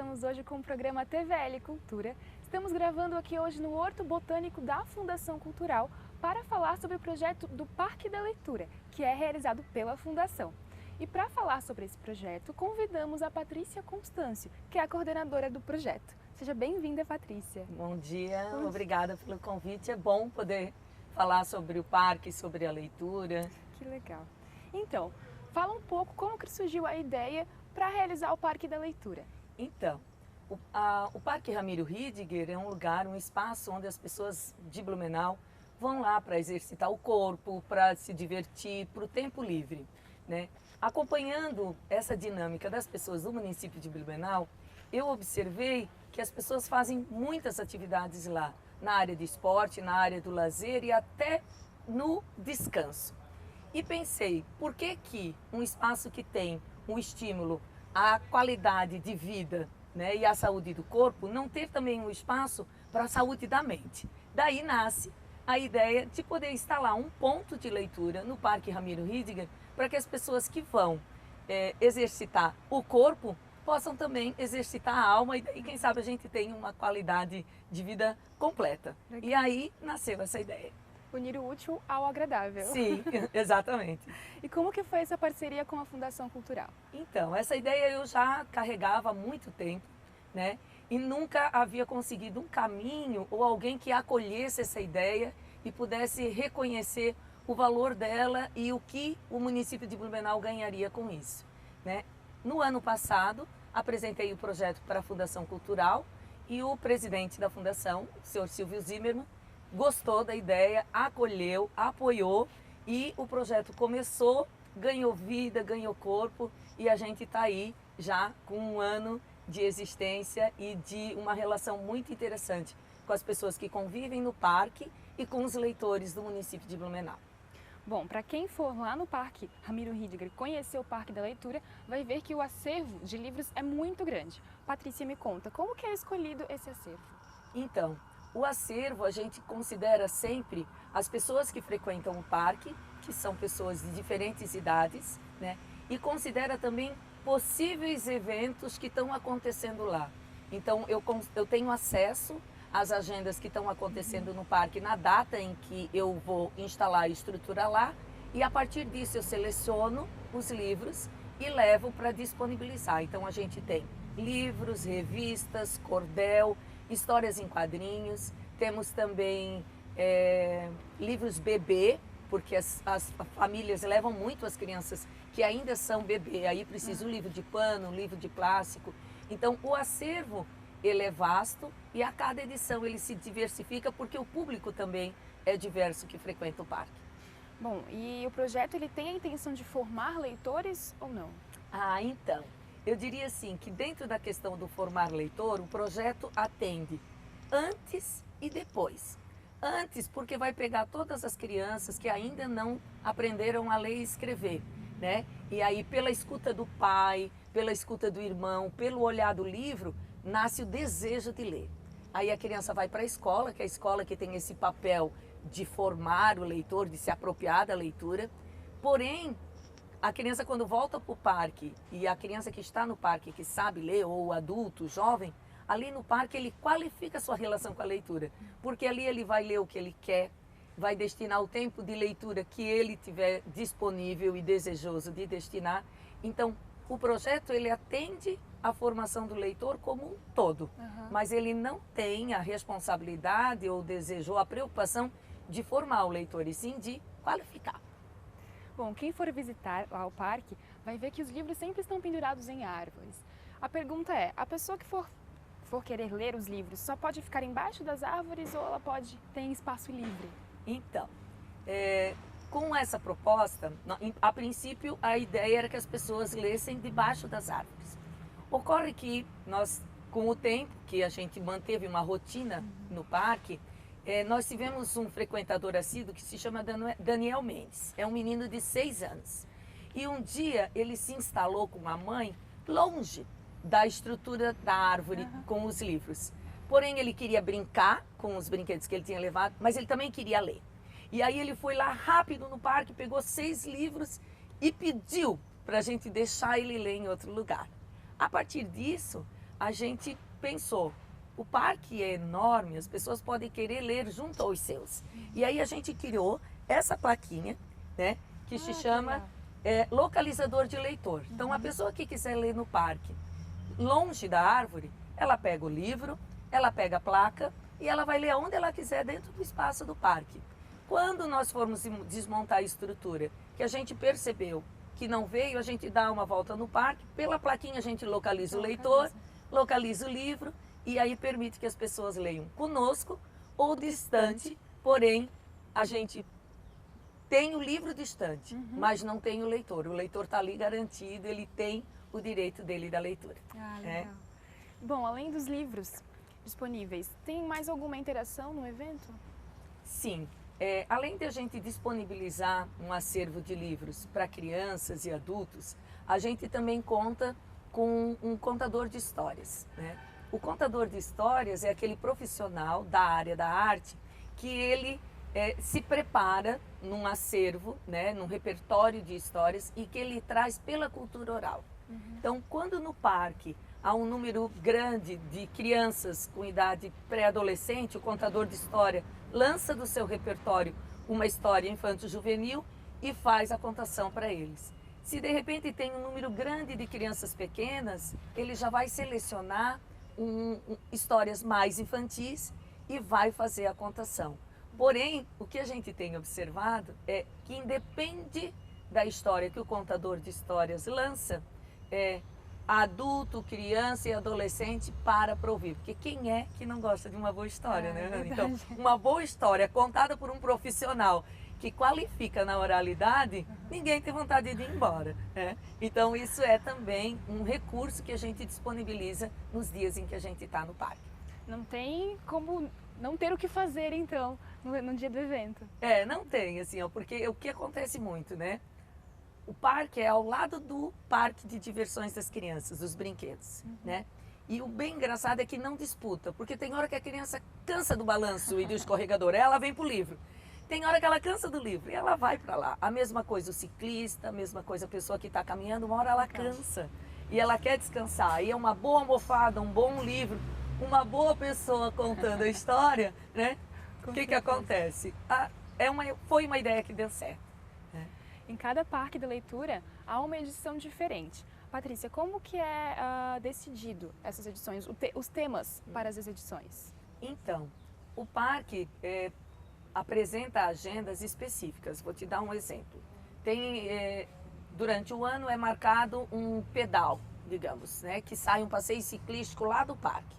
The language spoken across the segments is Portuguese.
voltamos hoje com o programa TVL Cultura. Estamos gravando aqui hoje no Horto Botânico da Fundação Cultural para falar sobre o projeto do Parque da Leitura, que é realizado pela Fundação. E para falar sobre esse projeto, convidamos a Patrícia Constâncio, que é a coordenadora do projeto. Seja bem-vinda, Patrícia. Bom dia, obrigada pelo convite. É bom poder falar sobre o parque, sobre a leitura. Que legal. Então, fala um pouco como que surgiu a ideia para realizar o Parque da Leitura. Então, o Parque Ramiro Ridiger é um lugar, um espaço onde as pessoas de Blumenau vão lá para exercitar o corpo, para se divertir, para o tempo livre, né? Acompanhando essa dinâmica das pessoas do município de Blumenau, eu observei que as pessoas fazem muitas atividades lá, na área de esporte, na área do lazer e até no descanso. E pensei, por que que um espaço que tem um estímulo à qualidade de vida, né, e à saúde do corpo, não ter também um espaço para a saúde da mente? Daí nasce a ideia de poder instalar um ponto de leitura no Parque Ramiro Ridiger para que as pessoas que vão exercitar o corpo possam também exercitar a alma e daí, quem sabe, a gente tem uma qualidade de vida completa. Legal. E aí nasceu essa ideia. Unir o útil ao agradável. Sim, exatamente. E como que foi essa parceria com a Fundação Cultural? Então, essa ideia eu já carregava há muito tempo, né? E nunca havia conseguido um caminho ou alguém que acolhesse essa ideia e pudesse reconhecer o valor dela e o que o município de Blumenau ganharia com isso, né? No ano passado, apresentei o projeto para a Fundação Cultural e o presidente da Fundação, o senhor Silvio Zimmermann, gostou da ideia, acolheu, apoiou e o projeto começou, ganhou vida, ganhou corpo e a gente está aí já com um ano de existência e de uma relação muito interessante com as pessoas que convivem no parque e com os leitores do município de Blumenau. Bom, para quem for lá no Parque Ramiro Ridiger conhecer o Parque da Leitura, vai ver que o acervo de livros é muito grande. Patrícia, me conta, como que é escolhido esse acervo? Então, o acervo a gente considera sempre as pessoas que frequentam o parque, que são pessoas de diferentes idades, né? E considera também possíveis eventos que estão acontecendo lá. Então, eu tenho acesso às agendas que estão acontecendo no parque na data em que eu vou instalar a estrutura lá e a partir disso eu seleciono os livros e levo para disponibilizar. Então, a gente tem livros, revistas, cordel, histórias em quadrinhos, temos também livros bebê, porque as famílias levam muito as crianças que ainda são bebê, aí precisa um livro de pano, um livro de plástico. Então o acervo ele é vasto e a cada edição ele se diversifica porque o público também é diverso que frequenta o parque. Bom, e o projeto ele tem a intenção de formar leitores ou não? Ah, então, eu diria assim que dentro da questão do formar leitor, o projeto atende antes e depois. Antes, porque vai pegar todas as crianças que ainda não aprenderam a ler e escrever, né? E aí, pela escuta do pai, pela escuta do irmão, pelo olhar do livro, nasce o desejo de ler. Aí a criança vai para a escola, que é a escola que tem esse papel de formar o leitor, de se apropriar da leitura. Porém, a criança quando volta para o parque, e a criança que está no parque, que sabe ler, ou o adulto, o jovem, ali no parque ele qualifica a sua relação com a leitura, porque ali ele vai ler o que ele quer, vai destinar o tempo de leitura que ele tiver disponível e desejoso de destinar. Então, o projeto ele atende a formação do leitor como um todo, mas ele não tem a responsabilidade ou o desejo ou a preocupação de formar o leitor, e sim de qualificar. Bom, quem for visitar lá o parque vai ver que os livros sempre estão pendurados em árvores. A pergunta é, a pessoa que for querer ler os livros, só pode ficar embaixo das árvores ou ela pode ter espaço livre? Então, com essa proposta, a princípio a ideia era que as pessoas lessem debaixo das árvores. Ocorre que nós, com o tempo que a gente manteve uma rotina no parque, nós tivemos um frequentador assíduo que se chama Daniel Mendes. É um menino de 6 anos. E um dia ele se instalou com a mãe longe da estrutura da árvore com os livros. Porém, ele queria brincar com os brinquedos que ele tinha levado, mas ele também queria ler. E aí ele foi lá rápido no parque, pegou 6 livros e pediu para a gente deixar ele ler em outro lugar. A partir disso, a gente pensou, o parque é enorme, as pessoas podem querer ler junto aos seus. E aí a gente criou essa plaquinha, né, que se chama localizador de leitor. Então a pessoa que quiser ler no parque, longe da árvore, ela pega o livro, ela pega a placa e ela vai ler onde ela quiser dentro do espaço do parque. Quando nós formos desmontar a estrutura, que a gente percebeu que não veio, a gente dá uma volta no parque, pela plaquinha a gente localiza o leitor, localiza o livro e aí permite que as pessoas leiam conosco ou distante, porém a gente tem o livro distante, mas não tem o leitor. O leitor está ali garantido, ele tem o direito dele da leitura. Legal. Bom, além dos livros disponíveis, tem mais alguma interação no evento? Sim. Além de a gente disponibilizar um acervo de livros para crianças e adultos, a gente também conta com um contador de histórias, né? O contador de histórias é aquele profissional da área da arte que ele se prepara num acervo, né, num repertório de histórias e que ele traz pela cultura oral. Então, quando no parque há um número grande de crianças com idade pré-adolescente, o contador de história lança do seu repertório uma história infanto-juvenil e faz a contação para eles. Se de repente tem um número grande de crianças pequenas, ele já vai selecionar histórias mais infantis e vai fazer a contação. Porém, o que a gente tem observado é que independe da história que o contador de histórias lança, adulto, criança e adolescente para ouvir. Porque quem é que não gosta de uma boa história, né, Ana? Então, uma boa história contada por um profissional que qualifica na oralidade, ninguém tem vontade de ir embora, né? Então, isso é também um recurso que a gente disponibiliza nos dias em que a gente está no parque. Não tem como não ter o que fazer, então, no dia do evento. Não tem, assim, porque o que acontece muito, né? O parque é ao lado do parque de diversões das crianças, dos brinquedos, né? E o bem engraçado é que não disputa, porque tem hora que a criança cansa do balanço e do escorregador, ela vem pro livro. Tem hora que ela cansa do livro e ela vai para lá. A mesma coisa o ciclista, a mesma coisa a pessoa que está caminhando, uma hora ela cansa e ela quer descansar. E é uma boa almofada, um bom livro, uma boa pessoa contando a história, né? O que acontece? Foi uma ideia que deu certo. Em cada parque da leitura há uma edição diferente. Patrícia, como que é decidido essas edições, os temas para as edições? Então, o parque apresenta agendas específicas. Vou te dar um exemplo. Durante o ano é marcado um pedal, digamos, né, que sai um passeio ciclístico lá do parque.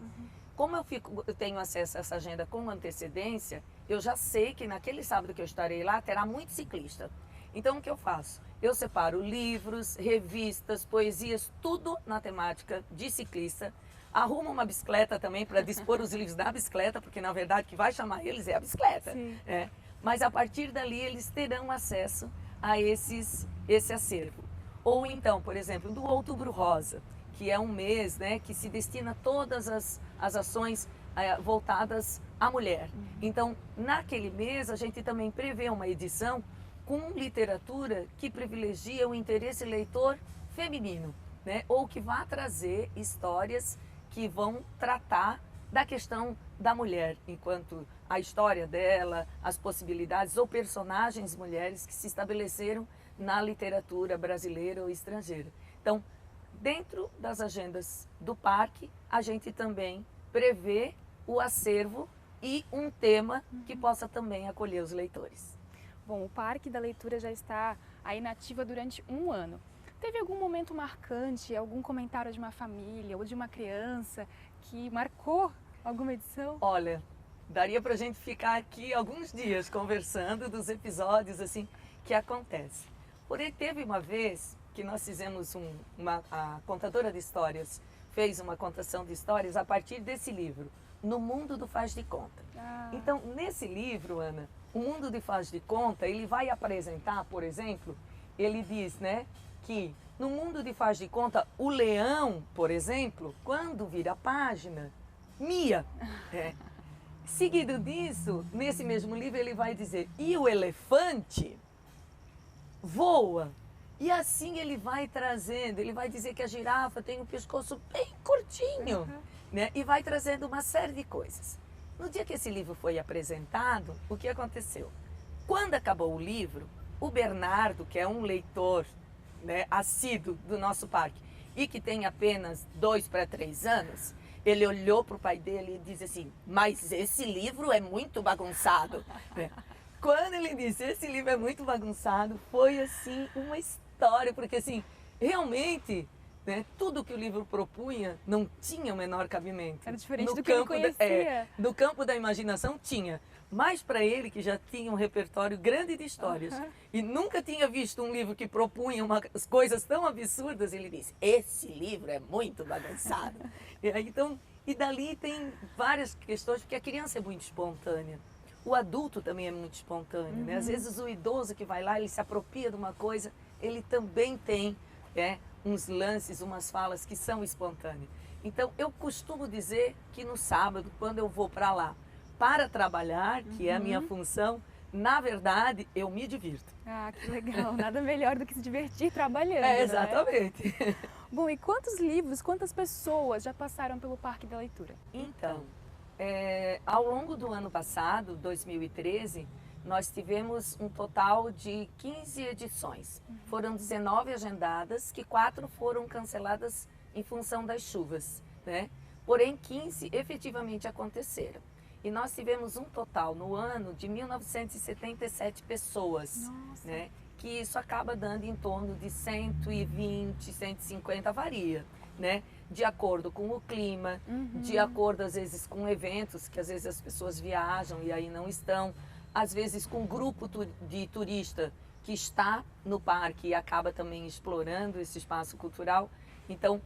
Como eu tenho acesso a essa agenda com antecedência, eu já sei que naquele sábado que eu estarei lá terá muito ciclista. Então, o que eu faço? Eu separo livros, revistas, poesias, tudo na temática de ciclista. Arrumo uma bicicleta também para dispor os livros da bicicleta, porque na verdade o que vai chamar eles é a bicicleta. Mas a partir dali eles terão acesso a esse acervo. Ou então, por exemplo, do Outubro Rosa, que é um mês, né, que se destina a todas as ações voltadas à mulher. Então, naquele mês a gente também prevê uma edição com literatura que privilegia o interesse leitor feminino, né? Ou que vá trazer histórias que vão tratar da questão da mulher, enquanto a história dela, as possibilidades ou personagens mulheres que se estabeleceram na literatura brasileira ou estrangeira. Então, dentro das agendas do parque, a gente também prevê o acervo e um tema que possa também acolher os leitores. Bom, o Parque da Leitura já está aí na ativa durante um ano. Teve algum momento marcante, algum comentário de uma família ou de uma criança que marcou alguma edição? Olha, daria pra gente ficar aqui alguns dias conversando dos episódios assim que acontecem. Porém, teve uma vez que nós fizemos a contadora de histórias fez uma contação de histórias a partir desse livro, No Mundo do Faz de Conta. Então, nesse livro, Ana, O Mundo de Faz de Conta, ele vai apresentar, por exemplo, ele diz, né, que no mundo de faz de conta, o leão, por exemplo, quando vira a página, mia. Seguido disso, nesse mesmo livro ele vai dizer, e o elefante voa. E assim ele vai trazendo, ele vai dizer que a girafa tem um pescoço bem curtinho, né? E vai trazendo uma série de coisas. No dia que esse livro foi apresentado, o que aconteceu? Quando acabou o livro, o Bernardo, que é um leitor, né, assíduo do nosso parque e que tem apenas 2 para 3 anos, ele olhou para o pai dele e disse assim, mas esse livro é muito bagunçado. Quando ele disse, esse livro é muito bagunçado, foi assim uma história, porque assim, realmente, né, tudo que o livro propunha não tinha o menor cabimento. Era diferente do que ele conhecia. No campo da imaginação tinha, mas para ele que já tinha um repertório grande de histórias e nunca tinha visto um livro que propunha umas coisas tão absurdas, ele disse, esse livro é muito bagunçado. E dali tem várias questões, porque a criança é muito espontânea. O adulto também é muito espontâneo, né? Às vezes o idoso que vai lá, ele se apropria de uma coisa, ele também tem uns lances, umas falas que são espontâneas. Então, eu costumo dizer que no sábado, quando eu vou para lá para trabalhar, que é a minha função, na verdade, eu me divirto. Ah, que legal. Nada melhor do que se divertir trabalhando, exatamente. Né? Bom, e quantos livros, quantas pessoas já passaram pelo Parque da Leitura? Então, ao longo do ano passado, 2013, nós tivemos um total de 15 edições. Foram 19 agendadas, que 4 foram canceladas em função das chuvas, né? Porém, 15 efetivamente aconteceram. E nós tivemos um total no ano de 1.977 pessoas, né? Que isso acaba dando em torno de 120, 150, varia, né? De acordo com o clima, de acordo às vezes com eventos, que às vezes as pessoas viajam e aí não estão, às vezes com um grupo de turista que está no parque e acaba também explorando esse espaço cultural. Então,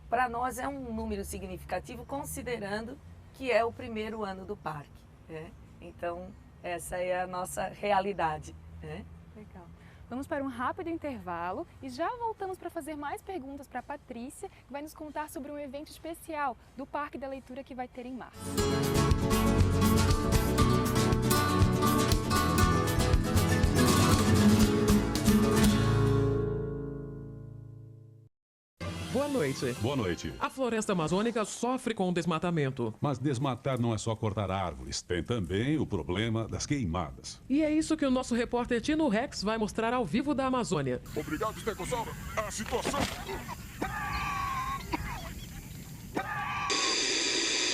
para nós é um número significativo, considerando que é o primeiro ano do parque, né? Então, essa é a nossa realidade, né? Legal. Vamos para um rápido intervalo e já voltamos para fazer mais perguntas para a Patrícia, que vai nos contar sobre um evento especial do Parque da Leitura que vai ter em março. Boa noite. Boa noite. A floresta amazônica sofre com o desmatamento. Mas desmatar não é só cortar árvores, tem também o problema das queimadas. E é isso que o nosso repórter Tino Rex vai mostrar ao vivo da Amazônia. Obrigado, Stegossauro. A situação...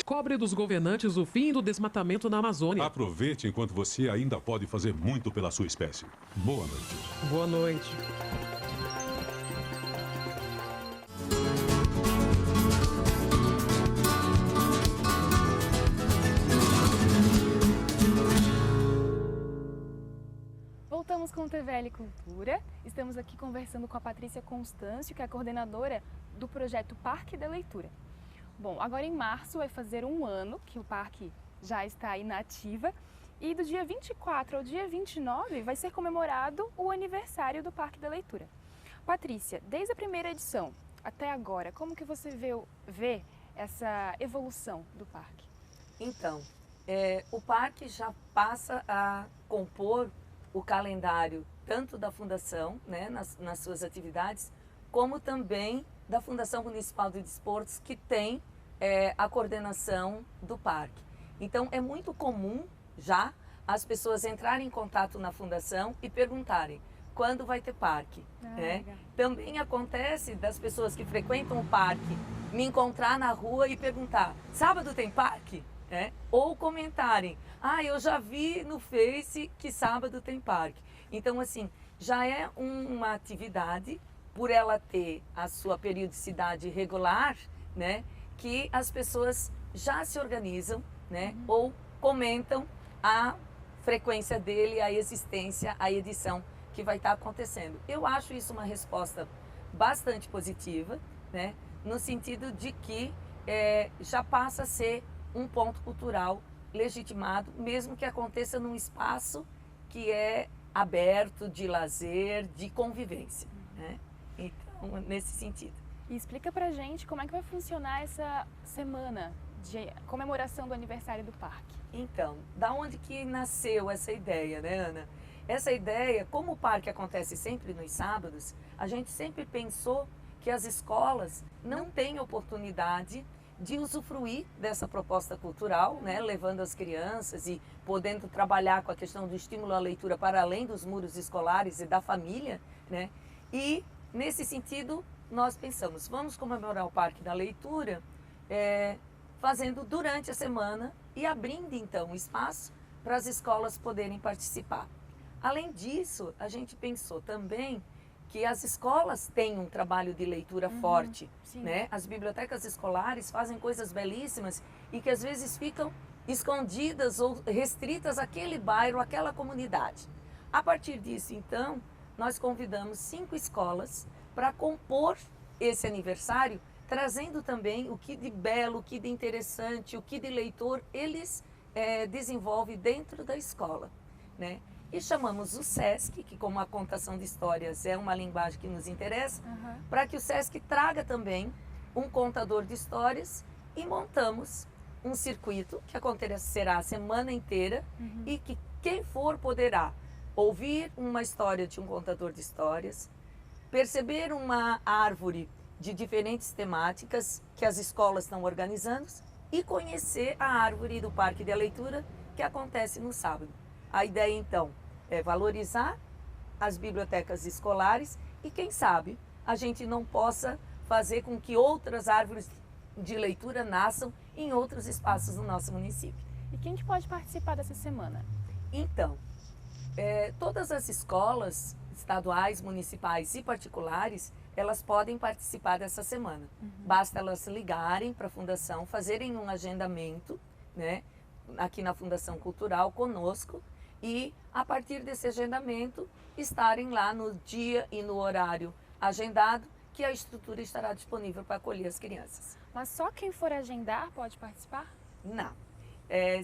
Cobre dos governantes o fim do desmatamento na Amazônia. Aproveite enquanto você ainda pode fazer muito pela sua espécie. Boa noite. Boa noite. Voltamos com o TVL Cultura. Estamos aqui conversando com a Patrícia Constâncio, que é a coordenadora do projeto Parque da Leitura. Bom, agora em março vai fazer um ano que o parque já está inativa e do dia 24 ao dia 29 vai ser comemorado o aniversário do Parque da Leitura. Patrícia, desde a primeira edição até agora, como que você vê essa evolução do parque? Então, o parque já passa a compor o calendário tanto da Fundação, né, nas suas atividades, como também da Fundação Municipal de Desportos, que tem a coordenação do parque. Então, é muito comum já as pessoas entrarem em contato na Fundação e perguntarem quando vai ter parque. Né? Também acontece das pessoas que frequentam o parque me encontrar na rua e perguntar, sábado tem parque? Ou comentarem, eu já vi no Face que sábado tem parque. Então, assim, já é uma atividade, por ela ter a sua periodicidade regular, né, que as pessoas já se organizam, né, ou comentam a frequência dele, a existência, a edição que vai estar acontecendo. Eu acho isso uma resposta bastante positiva, né, no sentido de que já passa a ser um ponto cultural legitimado, mesmo que aconteça num espaço que é aberto, de lazer, de convivência, né? Então, nesse sentido. E explica pra gente como é que vai funcionar essa semana de comemoração do aniversário do parque. Então, da onde que nasceu essa ideia, né, Ana? Essa ideia, como o parque acontece sempre nos sábados, a gente sempre pensou que as escolas não têm oportunidade de usufruir dessa proposta cultural, né, levando as crianças e podendo trabalhar com a questão do estímulo à leitura para além dos muros escolares e da família, né? E nesse sentido nós pensamos, vamos comemorar o Parque da Leitura fazendo durante a semana e abrindo então espaço para as escolas poderem participar. Além disso, a gente pensou também que as escolas têm um trabalho de leitura forte, né? As bibliotecas escolares fazem coisas belíssimas e que às vezes ficam escondidas ou restritas àquele bairro, àquela comunidade. A partir disso, então, nós convidamos 5 escolas para compor esse aniversário, trazendo também o que de belo, o que de interessante, o que de leitor eles desenvolvem dentro da escola, né? E chamamos o SESC, que como a contação de histórias é uma linguagem que nos interessa, para que o SESC traga também um contador de histórias e montamos um circuito que acontecerá a semana inteira e que quem for poderá ouvir uma história de um contador de histórias, perceber uma árvore de diferentes temáticas que as escolas estão organizando e conhecer a árvore do Parque da Leitura que acontece no sábado. A ideia então é valorizar as bibliotecas escolares e quem sabe a gente não possa fazer com que outras árvores de leitura nasçam em outros espaços do nosso município. E quem que pode participar dessa semana? Então, todas as escolas estaduais, municipais e particulares, elas podem participar dessa semana. Basta elas ligarem para a Fundação, fazerem um agendamento, né, aqui na Fundação Cultural conosco e, a partir desse agendamento, estarem lá no dia e no horário agendado, que a estrutura estará disponível para acolher as crianças. Mas só quem for agendar pode participar? Não.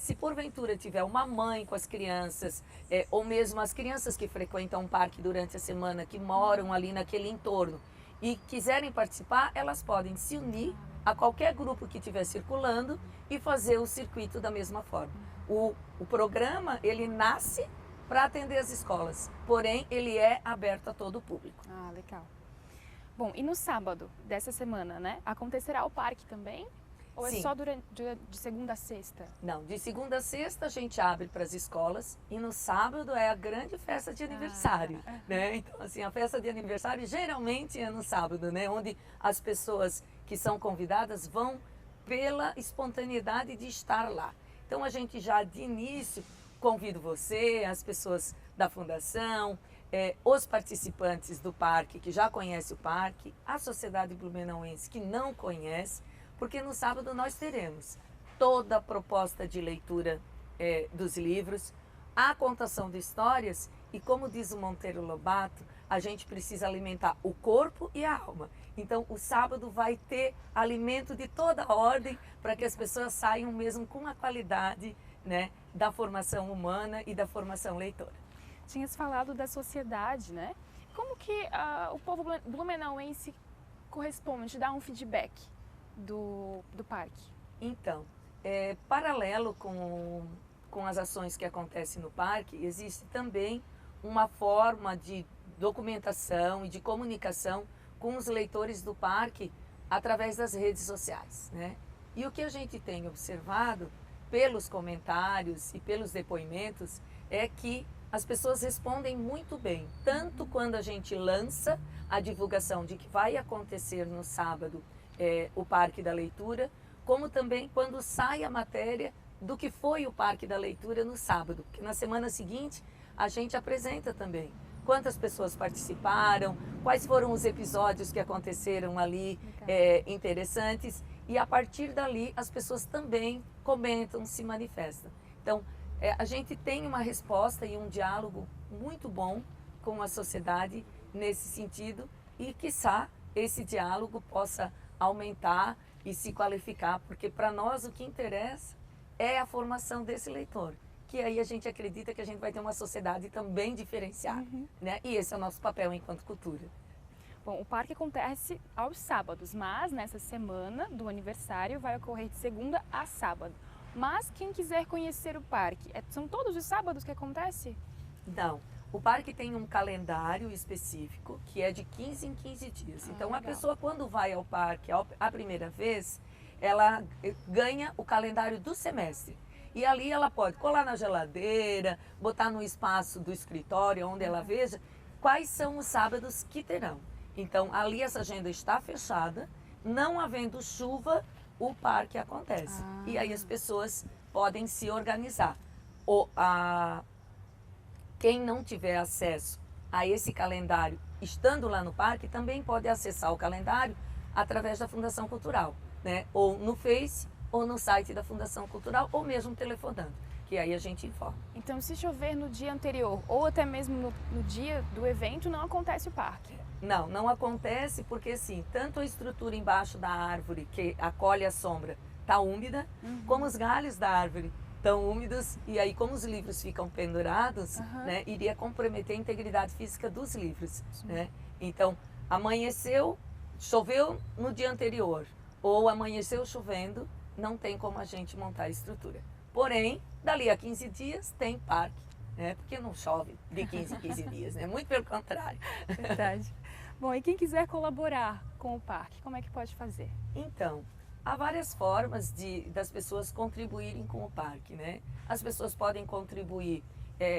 Se porventura tiver uma mãe com as crianças, ou mesmo as crianças que frequentam o parque durante a semana, que moram ali naquele entorno e quiserem participar, elas podem se unir a qualquer grupo que estiver circulando e fazer o circuito da mesma forma. O programa, ele nasce para atender as escolas, porém ele é aberto a todo o público. Ah, legal. Bom, e no sábado dessa semana, né? Acontecerá o parque também? Ou Sim. é só de segunda a sexta? Não, de segunda a sexta a gente abre para as escolas e no sábado é a grande festa de aniversário, né? Então, assim, a festa de aniversário geralmente é no sábado, né? Onde as pessoas que são convidadas vão pela espontaneidade de estar lá. Então, a gente já de início convido você, as pessoas da Fundação, os participantes do parque que já conhecem o parque, a sociedade blumenauense que não conhece, porque no sábado nós teremos toda a proposta de leitura dos livros, a contação de histórias e, como diz o Monteiro Lobato, a gente precisa alimentar o corpo e a alma. Então, o sábado vai ter alimento de toda a ordem para que as pessoas saiam mesmo com a qualidade, né, da formação humana e da formação leitora. Tinhas falado da sociedade, né? Como que o povo blumenauense corresponde, dá um feedback do parque? Então, paralelo com as ações que acontecem no parque, existe também uma forma de documentação e de comunicação com os leitores do parque através das redes sociais, né? E o que a gente tem observado pelos comentários e pelos depoimentos é que as pessoas respondem muito bem, tanto quando a gente lança a divulgação de que vai acontecer no sábado o Parque da Leitura, como também quando sai a matéria do que foi o Parque da Leitura no sábado, porque na semana seguinte a gente apresenta também quantas pessoas participaram, quais foram os episódios que aconteceram ali interessantes, e a partir dali as pessoas também comentam, se manifestam. Então, a gente tem uma resposta e um diálogo muito bom com a sociedade nesse sentido e, quiçá, esse diálogo possa aumentar e se qualificar, porque para nós o que interessa é a formação desse leitor, que aí a gente acredita que a gente vai ter uma sociedade também diferenciada, né? E esse é o nosso papel enquanto cultura. Bom, o parque acontece aos sábados, mas nessa semana do aniversário vai ocorrer de segunda a sábado. Mas quem quiser conhecer o parque, são todos os sábados que acontece? Não, O parque tem um calendário específico que é de 15 em 15 dias. Então, a legal. pessoa, quando vai ao parque a primeira vez, ela ganha o calendário do semestre. E ali ela pode colar na geladeira, botar no espaço do escritório, onde ela veja quais são os sábados que terão. Então, ali essa agenda está fechada, não havendo chuva, o parque acontece. E aí as pessoas podem se organizar. Quem não tiver acesso a esse calendário, estando lá no parque, também pode acessar o calendário através da Fundação Cultural, né? Ou no Face, ou no site da Fundação Cultural, ou mesmo telefonando, que aí a gente informa. Então, se chover no dia anterior ou até mesmo no dia do evento, não acontece o parque? Não acontece porque, assim, tanto a estrutura embaixo da árvore, que acolhe a sombra, está úmida, como os galhos da árvore estão úmidos, e aí como os livros ficam pendurados, né, iria comprometer a integridade física dos livros, né? Então, amanheceu, choveu no dia anterior, ou amanheceu chovendo, não tem como a gente montar a estrutura. Porém, dali a 15 dias tem parque, né? Porque não chove de 15 em 15 dias, né? Muito pelo contrário. Verdade. Bom, e quem quiser colaborar com o parque, como é que pode fazer? Então, há várias formas das pessoas contribuírem com o parque, né? As pessoas podem contribuir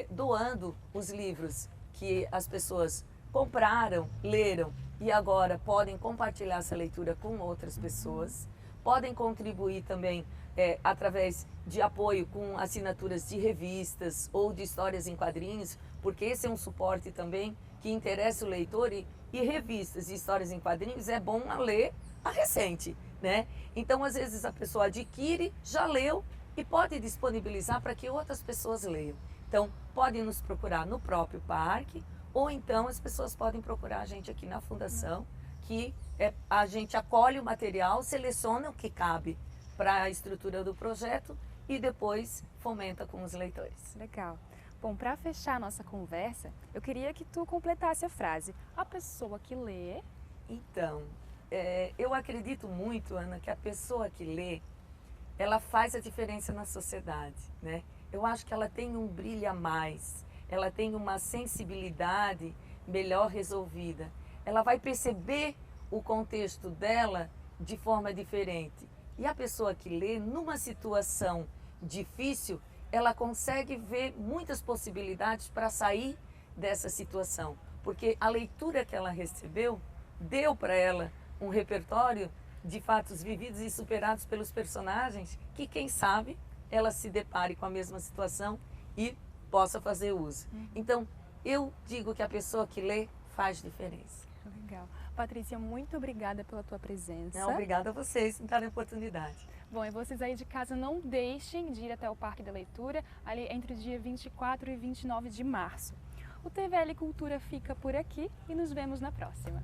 doando os livros que as pessoas compraram, leram e agora podem compartilhar essa leitura com outras pessoas. Podem contribuir também através de apoio com assinaturas de revistas ou de histórias em quadrinhos, porque esse é um suporte também que interessa o leitor e revistas e histórias em quadrinhos é bom a ler a recente, né? Então, às vezes a pessoa adquire, já leu e pode disponibilizar para que outras pessoas leiam. Então, podem nos procurar no próprio parque ou então as pessoas podem procurar a gente aqui na Fundação, que a gente acolhe o material, seleciona o que cabe para a estrutura do projeto e depois fomenta com os leitores. Legal. Bom, para fechar a nossa conversa, eu queria que tu completasse a frase. A pessoa que lê... Então, eu acredito muito, Ana, que a pessoa que lê, ela faz a diferença na sociedade, né? Eu acho que ela tem um brilho a mais, ela tem uma sensibilidade melhor resolvida. Ela vai perceber o contexto dela de forma diferente. E a pessoa que lê, numa situação difícil, ela consegue ver muitas possibilidades para sair dessa situação. Porque a leitura que ela recebeu deu para ela um repertório de fatos vividos e superados pelos personagens que, quem sabe, ela se depare com a mesma situação e possa fazer uso. Então, eu digo que a pessoa que lê faz diferença. Legal. Patrícia, muito obrigada pela tua presença. Obrigada a vocês por darem a oportunidade. Bom, e vocês aí de casa não deixem de ir até o Parque da Leitura, ali entre o dia 24 e 29 de março. O TVL Cultura fica por aqui e nos vemos na próxima.